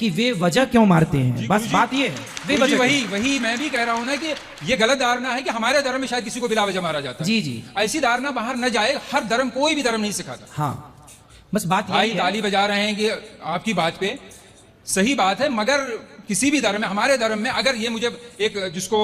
कि वे वजह क्यों मारते हैं। बस बात ये है, वे वजह। वही मैं भी कह रहा हूँ ना कि ये गलत धारणा है कि हमारे धर्म में शायद किसी को बिला वजह मारा जाता है। जी जी, ऐसी धारणा बाहर न जाए। हर धर्म, कोई भी धर्म नहीं सिखाता। हाँ, बस बात भाई ताली बजा रहे हैं कि आपकी बात पे सही बात है, मगर किसी भी धर्म में, हमारे धर्म में अगर ये मुझे एक जिसको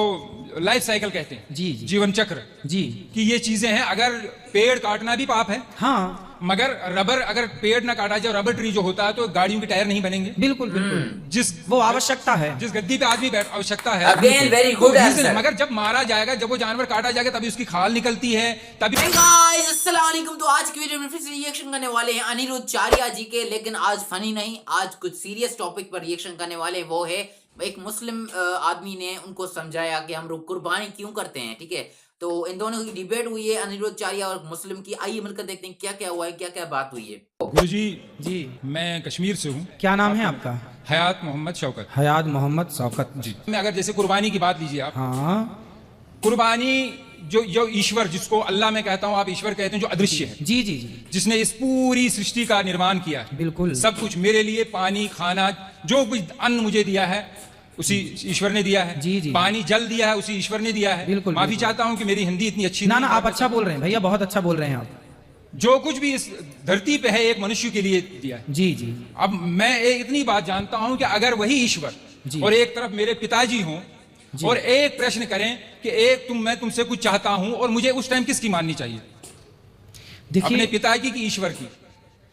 लाइफ साइकिल कहते हैं, जी जी, जीवन चक्र जी, कि ये चीजें हैं। अगर पेड़ काटना भी पाप है, हाँ, मगर रबर, अगर पेड़ ना काटा जाए, रबर ट्री जो होता है तो गाड़ियों के टायर नहीं बनेंगे। बिल्कुल बिल्कुल, जिस वो आवश्यकता है, जिस गद्दी पे आदमी बैठ, आवश्यकता है। Again, very good answer. मगर जब मारा जाएगा, जब वो जानवर काटा जाएगा, तभी उसकी खाल निकलती है, तभी। अस्सलाम वालेकुम। तो आज की वीडियो में फिर से रिएक्शन करने वाले हैं अनिरुद्ध चारिया जी के, लेकिन आज फनी नहीं, आज कुछ सीरियस टॉपिक पर रिएक्शन करने वाले। वो है एक मुस्लिम आदमी ने उनको समझाया कि हम लोग कुर्बानी क्यों करते हैं, ठीक है। तो इन दोनों की डिबेट हुई है, अनिरुद्ध चारिया और मुस्लिम की। आइए मिलकर देखते हैं क्या क्या हुआ है, क्या क्या बात हुई है। गुरुजी जी, मैं कश्मीर से हूँ। क्या नाम है आपका? हयात मोहम्मद शौकत। हयात मोहम्मद शौकत जी। मैं अगर जैसे कुर्बानी की बात लीजिए आप, हाँ, कुर्बानी जो ईश्वर, जिसको अल्लाह मैं कहता हूँ, आप ईश्वर कहते हैं, जो अदृश्य है, जी जी जी, जिसने इस पूरी सृष्टि का निर्माण किया, बिल्कुल सब कुछ मेरे लिए, पानी, खाना, जो कुछ अन्न मुझे दिया है उसी ईश्वर ने दिया है। जी जी, पानी, जल दिया है उसी ईश्वर ने दिया है। बिल्कुल। माफी चाहता हूँ कि मेरी हिंदी इतनी अच्छी ना आप अच्छा बोल रहे हैं भैया, बहुत अच्छा बोल रहे हैं आप। जो कुछ भी इस धरती पे है, एक मनुष्य के लिए दिया है। जी जी, अब मैं इतनी बात जानता हूं कि अगर वही ईश्वर और एक तरफ मेरे पिताजी हों और एक प्रश्न करें कि मैं तुमसे कुछ चाहता हूं, और मुझे उस टाइम किसकी माननी चाहिए? देखिए, अपने पिताजी की, ईश्वर की?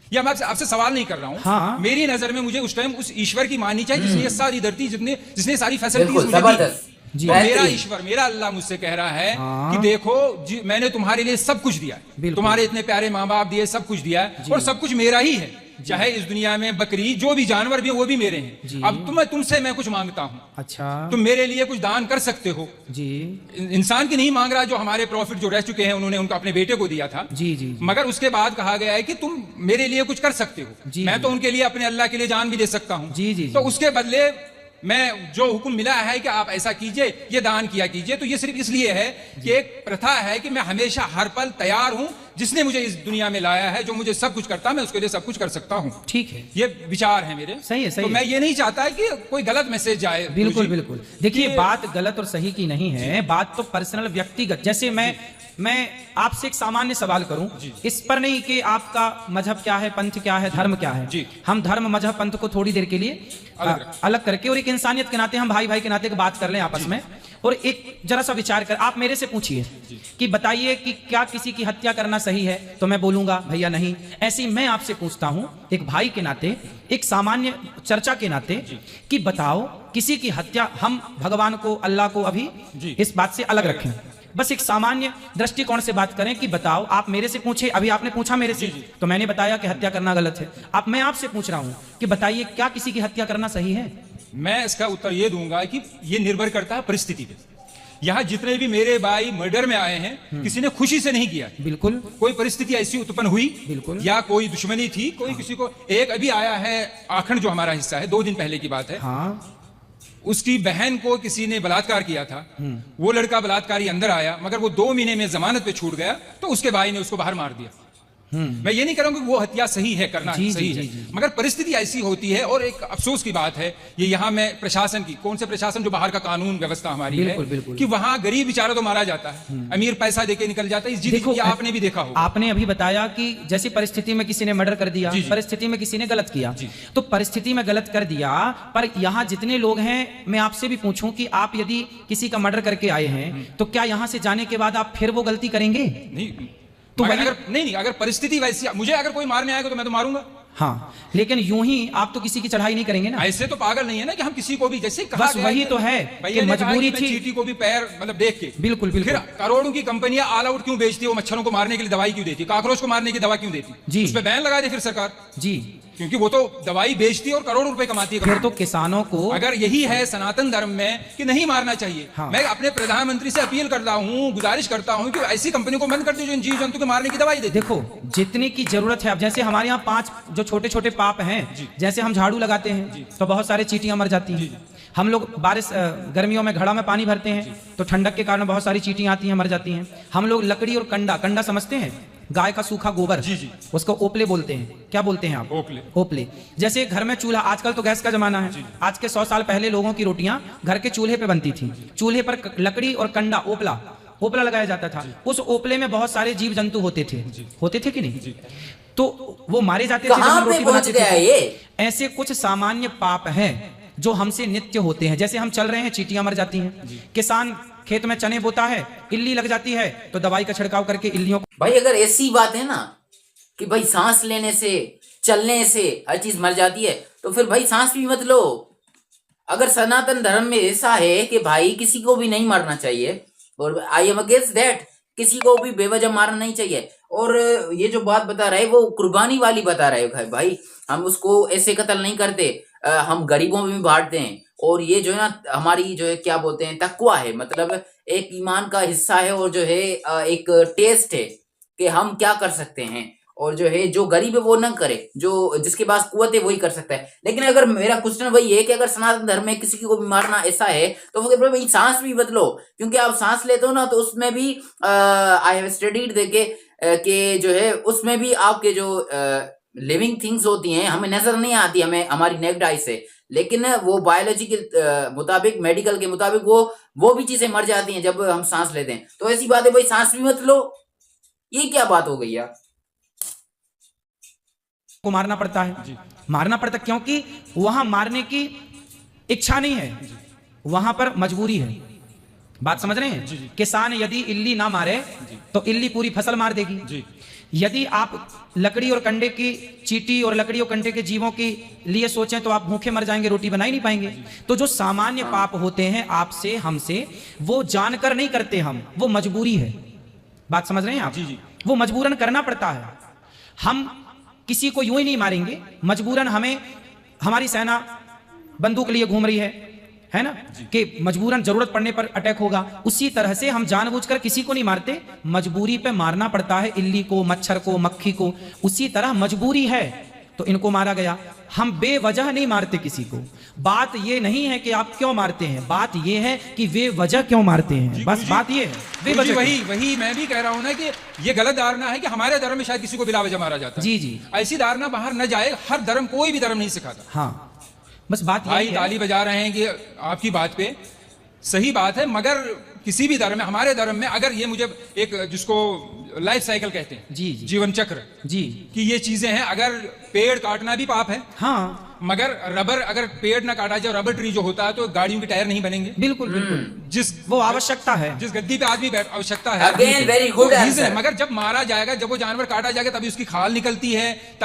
या मैं आपसे सवाल नहीं कर रहा हूं, हाँ, मेरी नजर में मुझे उस टाइम उस ईश्वर की माननी चाहिए जिसने ये सारी धरती, जिसने सारी फैसिलिटीज मुझे दी। तो मेरा ईश्वर, मेरा अल्लाह मुझसे कह रहा है कि देखो मैंने तुम्हारे लिए सब कुछ दिया है, तुम्हारे इतने प्यारे माँ बाप दिए, सब कुछ दिया है, और सब कुछ मेरा ही है। चाहे इस दुनिया में बकरी, जो भी जानवर भी, वो भी मेरे हैं। अब तुमसे मैं कुछ मांगता हूँ, अच्छा, तुम मेरे लिए कुछ दान कर सकते हो जी। इंसान की नहीं मांग रहा, जो हमारे प्रॉफिट जो रह चुके हैं, उन्होंने उनको अपने बेटे को दिया था जी जी, मगर उसके बाद कहा गया है कि तुम मेरे लिए कुछ कर सकते हो। मैं तो उनके लिए, अपने अल्लाह के लिए जान भी दे सकता हूँ जी जी। तो उसके बदले मैं जो हुक्म मिला है कि आप ऐसा कीजिए, ये दान किया कीजिए, तो ये सिर्फ इसलिए है कि एक प्रथा है कि मैं हमेशा हर पल तैयार हूं, जिसने मुझे इस दुनिया में लाया है, जो मुझे सब कुछ करता है, मैं उसके लिए सब कुछ कर सकता हूं। ठीक है, ये विचार है मेरे। सही है, सही। तो मैं ये नहीं चाहता है कि कोई गलत मैसेज जाए। बिल्कुल बिल्कुल। देखिए, बात गलत और सही की नहीं है, बात तो पर्सनल, व्यक्तिगत। जैसे मैं आपसे एक सामान्य सवाल करूं, इस पर नहीं कि आपका मजहब क्या है, पंथ क्या है, धर्म क्या है। हम धर्म, मजहब, पंथ को थोड़ी देर के लिए अलग करके, और एक इंसानियत के नाते, हम भाई भाई के नाते बात कर लें आपस में, और एक जरा सा विचार कर, आप मेरे से पूछिए कि बताइए कि क्या किसी की हत्या करना सही है, तो मैं बोलूंगा भैया नहीं। ऐसे ही मैं आपसे पूछता हूं, एक भाई के नाते, एक सामान्य चर्चा के नाते, कि बताओ किसी की हत्या, हम भगवान को, अल्लाह को अभी इस बात से अलग रखें, बस एक सामान्य दृष्टिकोण से बात करें कि बताओ, आप मेरे से पूछे, अभी आपने पूछा मेरे से, तो मैंने बताया कि हत्या करना गलत है। अब मैं आपसे पूछ रहा हूं कि बताइए, क्या किसी की हत्या करना सही है? मैं इसका उत्तर ये दूंगा कि ये निर्भर करता है परिस्थिति पे। यहाँ जितने भी मेरे भाई मर्डर में आए हैं, किसी ने खुशी से नहीं किया, बिल्कुल, कोई परिस्थिति ऐसी उत्पन्न हुई, बिल्कुल, या कोई दुश्मनी थी, कोई किसी को। एक अभी आया है आखंड, जो हमारा हिस्सा है, 2 दिन पहले की बात है, हाँ, उसकी बहन को किसी ने बलात्कार किया था, वो लड़का बलात्कारी अंदर आया, मगर वो 2 महीने में जमानत पे छूट गया, तो उसके भाई ने उसको बाहर मार दिया। मैं ये नहीं कह रहा हूं कि वो हत्या सही है, करना सही है, मगर परिस्थिति ऐसी होती है। और एक अफसोस की बात है, ये यहाँ में प्रशासन की, कौन से प्रशासन, जो बाहर का कानून व्यवस्था हमारी है, कि वहाँ गरीब बेचारा तो मारा जाता है, अमीर पैसा देके निकल जाता है। इस जिद आपने भी देखा हो, आपने अभी बताया कि जैसी परिस्थिति में किसी ने मर्डर कर दिया, परिस्थिति में किसी ने गलत किया, तो परिस्थिति में गलत कर दिया, पर यहाँ जितने लोग हैं, मैं आपसे भी पूछूं कि आप यदि किसी का मर्डर करके आए हैं, तो क्या यहाँ से जाने के बाद आप फिर वो गलती करेंगे? नहीं, तो अगर परिस्थिति वैसी, मुझे अगर कोई मारने आएगा तो मैं तो मारूंगा, हाँ, लेकिन यूं ही आप तो किसी की चढ़ाई नहीं करेंगे ना। ऐसे तो पागल नहीं है ना कि हम किसी को भी, जैसे कहा बस वही तो है कि मजबूरी थी, चींटी को भी पैर मतलब देख के। बिल्कुल बिल्कुल। फिर करोड़ों की कंपनियां ऑल आउट क्यों बेचती है? वो मच्छरों को मारने के लिए दवाई क्यों देती, काकरोच को मारने की दवा क्यों देती जी, उस पर बैन लगा दे फिर सरकार जी, क्योंकि वो तो दवाई बेचती है और करोड़ों रुपए कमाती है। फिर तो किसानों को, अगर यही है सनातन धर्म में कि नहीं मारना चाहिए, हाँ, मैं अपने प्रधानमंत्री से अपील करता हूँ, गुजारिश करता हूँ कि ऐसी कंपनी को बंद कर दो जो इन जीव जंतु को मारने की दवाई दे। देखो, जितने की जरूरत है, अब जैसे हमारे यहाँ 5 जो छोटे छोटे पाप हैं, जैसे हम झाड़ू लगाते हैं तो बहुत सारे चींटियां मर जाती हैं, हम लोग बारिश गर्मियों में घड़ा में पानी भरते हैं तो ठंडक के कारण बहुत सारी चींटियां आती हैं, मर जाती हैं। हम लोग लकड़ी और कंडा समझते हैं, गाय का सूखा गोबर, जी जी, उसको ओपले बोलते हैं। क्या बोलते हैं आप? ओपले। ओपले। जैसे घर में चूल्हा, आजकल तो गैस का जमाना है, आज के 100 साल पहले लोगों की रोटियां घर के चूल्हे पे बनती थी। चूल्हे पर लकड़ी और कंडा, ओपला लगाया जाता था। उस ओपले में बहुत सारे जीव जंतु होते थे कि नहीं? तो वो मारे जाते थे जब हम रोटी बनाते थे। ऐसे कुछ सामान्य पाप हैं जो हमसे नित्य होते हैं। जैसे हम चल रहे हैं, चींटियां मर जाती हैं। किसान खेत में चने बोता है, इल्ली लग जाती है तो दवाई का छिड़काव करके इल्लियों को। भाई अगर ऐसी बात है ना कि भाई सांस लेने से, चलने से हर चीज मर जाती है, तो फिर भाई सांस भी मत लो। अगर सनातन धर्म में ऐसा है कि भाई किसी को भी नहीं मारना चाहिए, और आई एम अगेंस्ट दैट, किसी को भी बेवजह मारना नहीं चाहिए। और ये जो बात बता रहे वो कुर्बानी वाली बता रहे भाई, हम उसको ऐसे कत्ल नहीं करते, हम गरीबों में भी बांटते हैं। और ये जो है ना हमारी जो है क्या बोलते हैं, तकवा है, मतलब एक ईमान का हिस्सा है, और जो है एक टेस्ट है कि हम क्या कर सकते हैं। और जो है जो गरीब है वो ना करे, जो जिसके पास कुवत है वही कर सकता है। लेकिन अगर मेरा क्वेश्चन वही है कि अगर सनातन धर्म में किसी को भी मारना ऐसा है तो फिर भाई सांस भी बदलो, क्योंकि आप सांस लेते हो ना तो उसमें भी आई हैव स्टडीड देखे कि जो है उसमें भी आपके जो लिविंग थिंग्स होती हैं हमें नजर नहीं आती, हमें हमारी नेक्ड आई से, लेकिन वो बायोलॉजी के मुताबिक, मेडिकल के मुताबिक वो भी चीजें मर जाती हैं जब हम सांस लेते हैं। तो ऐसी बात है भाई, सांस भी मत लो, ये क्या बात हो गई यार? को मारना पड़ता है, मारना पड़ता क्योंकि वहां मारने की इच्छा नहीं है, वहां पर मजबूरी है। बात समझ रहे हैं? किसान यदि इल्ली ना मारे तो इल्ली पूरी फसल मार देगी। यदि आप लकड़ी और कंडे की, चींटी और लकड़ी और कंडे के जीवों के लिए सोचें तो आप भूखे मर जाएंगे, रोटी बना ही नहीं पाएंगे। तो जो सामान्य पाप होते हैं आपसे, हमसे, वो जानकर नहीं करते हम, वो मजबूरी है। बात समझ रहे हैं आप? वो मजबूरन करना पड़ता है। हम किसी को यूं ही नहीं मारेंगे, मजबूरन हमें, हमारी सेना बंदूक लिए घूम रही है ना, कि मजबूरन जरूरत पड़ने पर अटैक होगा। उसी तरह से हम जानबूझकर किसी को नहीं मारते, मजबूरी पे मारना पड़ता है, इल्ली को, मच्छर को, मक्खी को। उसी तरह मजबूरी है तो इनको मारा गया। हम बेवजह नहीं मारते किसी को। बात ये नहीं है कि आप क्यों मारते हैं, बात ये है कि वे वजह क्यों मारते हैं, बस बात ये है। वही मैं भी कह रहा हूं ना कि ये गलत धारणा है कि हमारे धर्म में शायद किसी को बिला वजह मारा जाता है। जी ऐसी धारणा बाहर न जाए। हर धर्म, कोई भी धर्म नहीं सिखाता। हाँ, बस बात भाई ताली बजा रहे हैं कि आपकी बात पे सही बात है, मगर किसी भी धर्म में, हमारे धर्म में अगर ये, मुझे एक जिसको लाइफ साइकिल कहते हैं, जी, जीवन चक्र, जी, कि ये चीजें हैं। अगर पेड़ काटना भी पाप है, हाँ, मगर रबर, अगर पेड़ ना काटा जाए, रबर ट्री जो होता है, तो गाड़ियों के टायर नहीं बनेंगे। बिल्कुल बिल्कुल, जिस वो आवश्यकता है, जिस गद्दी पे आदमी बैठ, आवश्यकता है। Again very good answer. मगर जब मारा जाएगा, जब वो जानवर काटा जाएगा, तभी उसकी खाल निकलती है।